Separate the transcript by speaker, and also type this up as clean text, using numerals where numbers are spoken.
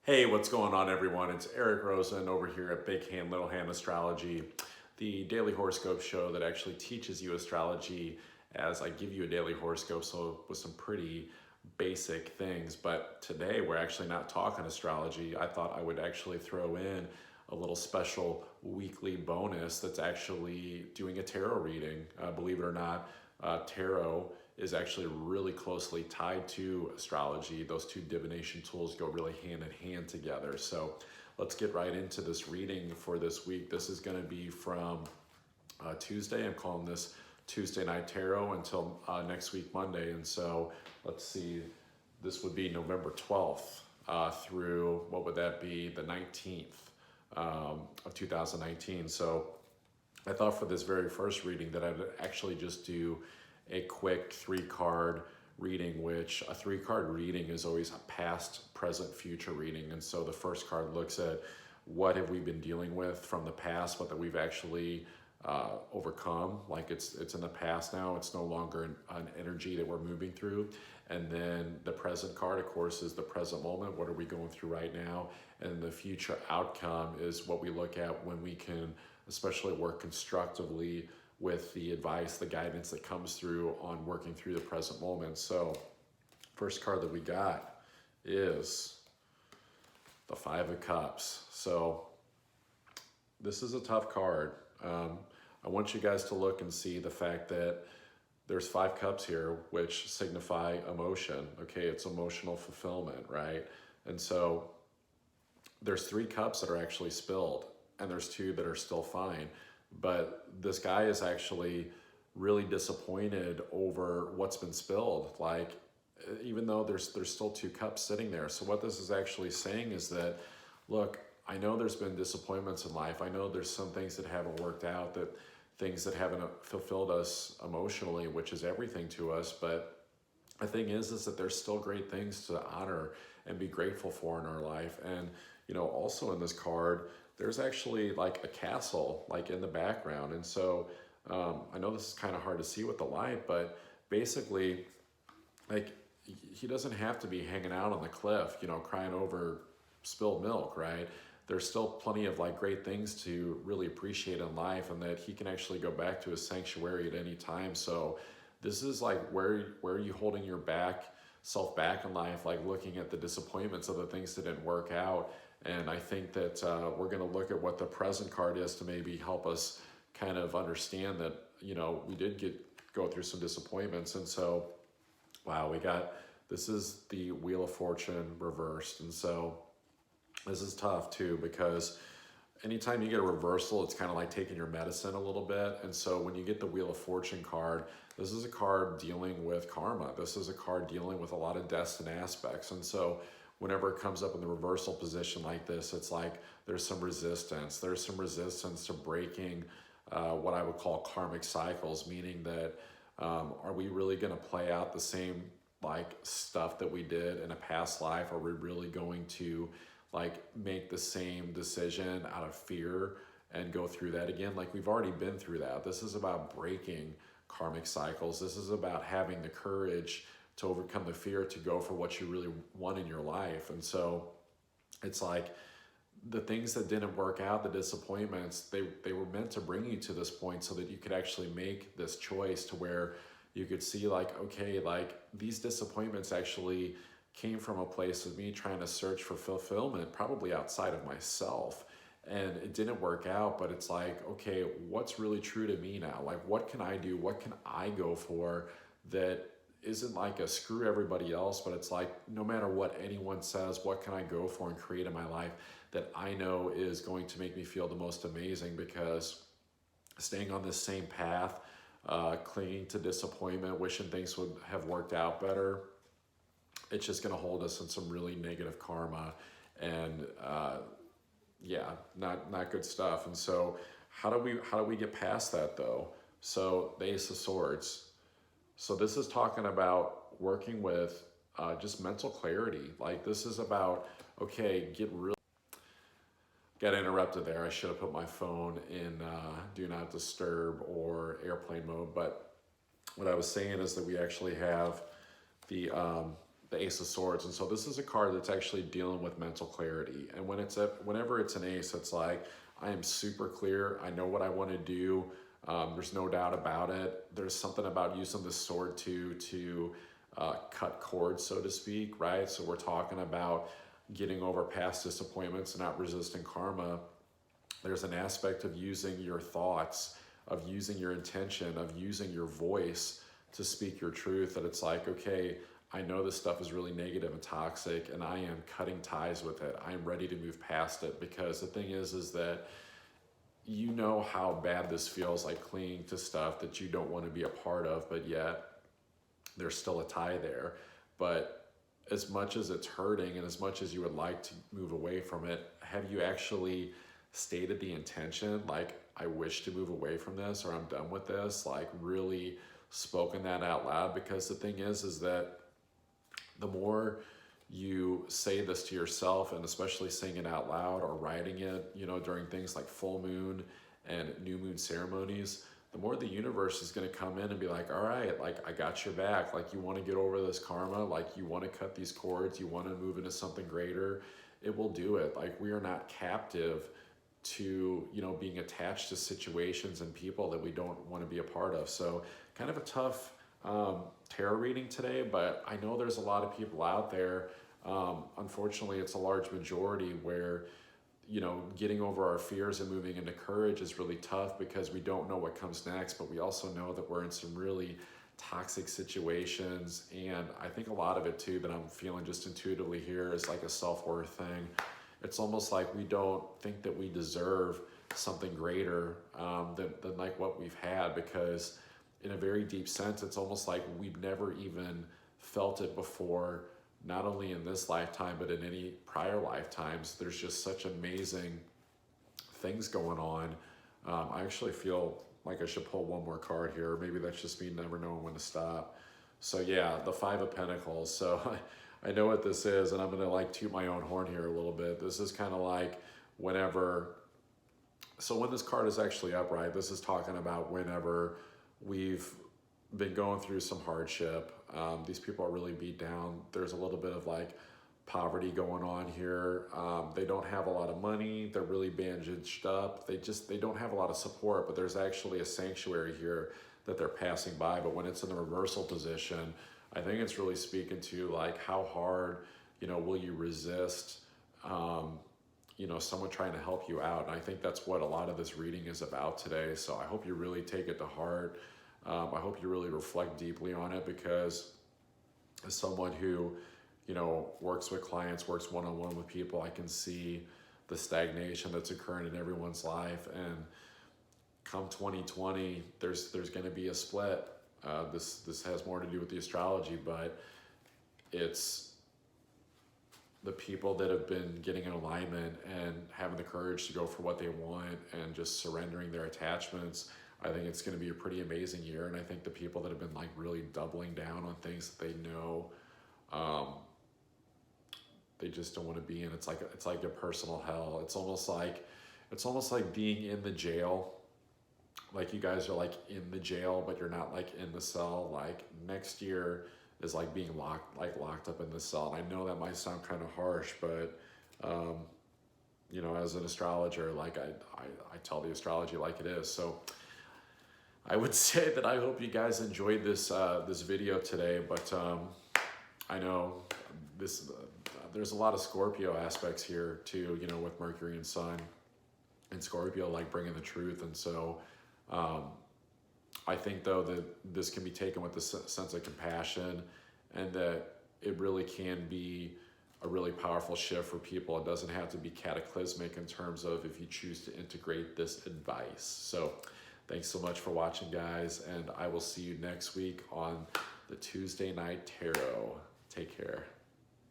Speaker 1: Hey, what's going on, everyone? It's Eric Rosen over here at Big Hand, Little Hand Astrology, the daily horoscope show that actually teaches you astrology as I give you a daily horoscope, so with some pretty basic things. But today we're actually not talking astrology. I thought I would actually throw in a little special weekly bonus that's actually doing a tarot reading. Believe it or not, tarot is actually really closely tied to astrology. Those two divination tools go really hand in hand together. So let's get right into this reading for this week. This is going to be from Tuesday. I'm calling this Tuesday Night Tarot until next week, Monday. And so let's see, this would be November 12th through, what would that be, the 19th of 2019. So I thought for this very first reading that I'd actually just do a quick 3-card reading, which a 3-card reading is always a past, present, future reading. And so the first card looks at what have we been dealing with from the past, what that we've actually overcome, like it's in the past now, it's no longer an energy that we're moving through. And then the present card, of course, is the present moment. What are we going through right now? And the future outcome is what we look at when we can especially work constructively with the advice, the guidance that comes through on working through the present moment. So first card that we got is the 5 of Cups. So this is a tough card. I want you guys to look and see the fact that there's 5 cups here, which signify emotion. Okay, it's emotional fulfillment, right? And so there's 3 cups that are actually spilled, and there's 2 that are still fine. But this guy is actually really disappointed over what's been spilled. Like, even though there's still 2 cups sitting there. So what this is actually saying is that, look, I know there's been disappointments in life. I know there's some things that haven't worked out, that things that haven't fulfilled us emotionally, which is everything to us. But the thing is that there's still great things to honor and be grateful for in our life. And, you know, also in this card, there's actually like a castle like in the background. And so I know this is kind of hard to see with the light, but basically, like, he doesn't have to be hanging out on the cliff, you know, crying over spilled milk, right? There's still plenty of like great things to really appreciate in life, and that he can actually go back to his sanctuary at any time. So this is like, where are you holding your self back in life, like looking at the disappointments of the things that didn't work out. And I think that we're going to look at what the present card is to maybe help us kind of understand that, you know, we did go through some disappointments. And so, wow, this is the Wheel of Fortune reversed. And so this is tough too, because anytime you get a reversal, it's kind of like taking your medicine a little bit. And so when you get the Wheel of Fortune card, this is a card dealing with karma. This is a card dealing with a lot of destined aspects. And so whenever it comes up in the reversal position like this, it's like there's some resistance. There's some resistance to breaking what I would call karmic cycles, meaning that are we really going to play out the same like stuff that we did in a past life? Are we really going to like make the same decision out of fear and go through that again? Like, we've already been through that. This is about breaking karmic cycles. This is about having the courage to overcome the fear, to go for what you really want in your life. And so it's like the things that didn't work out, the disappointments, they were meant to bring you to this point so that you could actually make this choice to where you could see like, okay, like these disappointments actually came from a place of me trying to search for fulfillment, probably outside of myself. And it didn't work out, but it's like, okay, what's really true to me now? Like, what can I do? What can I go for that isn't like a screw everybody else, but it's like, no matter what anyone says, what can I go for and create in my life that I know is going to make me feel the most amazing? Because staying on this same path, clinging to disappointment, wishing things would have worked out better, it's just going to hold us in some really negative karma, and yeah, not good stuff. And so how do we get past that though? So the Ace of Swords. So this is talking about working with just mental clarity. Like, this is about, okay, got interrupted there. I should have put my phone in do not disturb or airplane mode. But what I was saying is that we actually have the the Ace of Swords. And so this is a card that's actually dealing with mental clarity. And whenever it's an ace, it's like, I am super clear. I know what I want to do. There's no doubt about it. There's something about using the sword to cut cords, so to speak, right? So we're talking about getting over past disappointments and not resisting karma. There's an aspect of using your thoughts, of using your intention, of using your voice to speak your truth, that it's like, okay, I know this stuff is really negative and toxic, and I am cutting ties with it. I am ready to move past it, because the thing is that you know how bad this feels, like clinging to stuff that you don't want to be a part of, but yet there's still a tie there. But as much as it's hurting and as much as you would like to move away from it, have you actually stated the intention, like, I wish to move away from this, or I'm done with this, like really spoken that out loud? Because the thing is that the more you say this to yourself, and especially saying it out loud or writing it, you know, during things like full moon and new moon ceremonies, the more the universe is going to come in and be like, all right, like, I got your back. Like, you want to get over this karma, like you want to cut these cords, you want to move into something greater, it will do it. Like, we are not captive to, you know, being attached to situations and people that we don't want to be a part of. So kind of a tough tarot reading today, but I know there's a lot of people out there. Unfortunately, it's a large majority where, you know, getting over our fears and moving into courage is really tough, because we don't know what comes next, but we also know that we're in some really toxic situations. And I think a lot of it too, that I'm feeling just intuitively here, is like a self-worth thing. It's almost like we don't think that we deserve something greater than like what we've had, because in a very deep sense, it's almost like we've never even felt it before, not only in this lifetime, but in any prior lifetimes. There's just such amazing things going on. I actually feel like I should pull one more card here. Maybe that's just me never knowing when to stop. So yeah, the Five of Pentacles. So I know what this is, and I'm gonna like toot my own horn here a little bit. This is kind of like whenever, so when this card is actually upright, this is talking about whenever we've been going through some hardship. These people are really beat down. There's a little bit of like poverty going on here. They don't have a lot of money. They're really bandaged up. They don't have a lot of support, but there's actually a sanctuary here that they're passing by. But when it's in the reversal position, I think it's really speaking to like how hard, you know, will you resist, you know, someone trying to help you out. And I think that's what a lot of this reading is about today. So I hope you really take it to heart. I hope you really reflect deeply on it, because as someone who, you know, works with clients, works one-on-one with people, I can see the stagnation that's occurring in everyone's life. And come 2020, there's going to be a split. This has more to do with the astrology, but it's the people that have been getting in alignment and having the courage to go for what they want and just surrendering their attachments. I think it's going to be a pretty amazing year. And I think the people that have been like really doubling down on things that they know, they just don't want to be in. It's like a personal hell. It's almost like being in the jail. Like, you guys are like in the jail, but you're not like in the cell. Like, next year is like being locked up in the cell. And I know that might sound kind of harsh, but you know, as an astrologer, like I tell the astrology like it is. So I would say that I hope you guys enjoyed this this video today, but I know this there's a lot of Scorpio aspects here too, you know, with Mercury and Sun and Scorpio, like bringing the truth. And so I think though that this can be taken with a sense of compassion, and that it really can be a really powerful shift for people. It doesn't have to be cataclysmic in terms of if you choose to integrate this advice. So thanks so much for watching, guys, and I will see you next week on the Tuesday Night Tarot. Take care.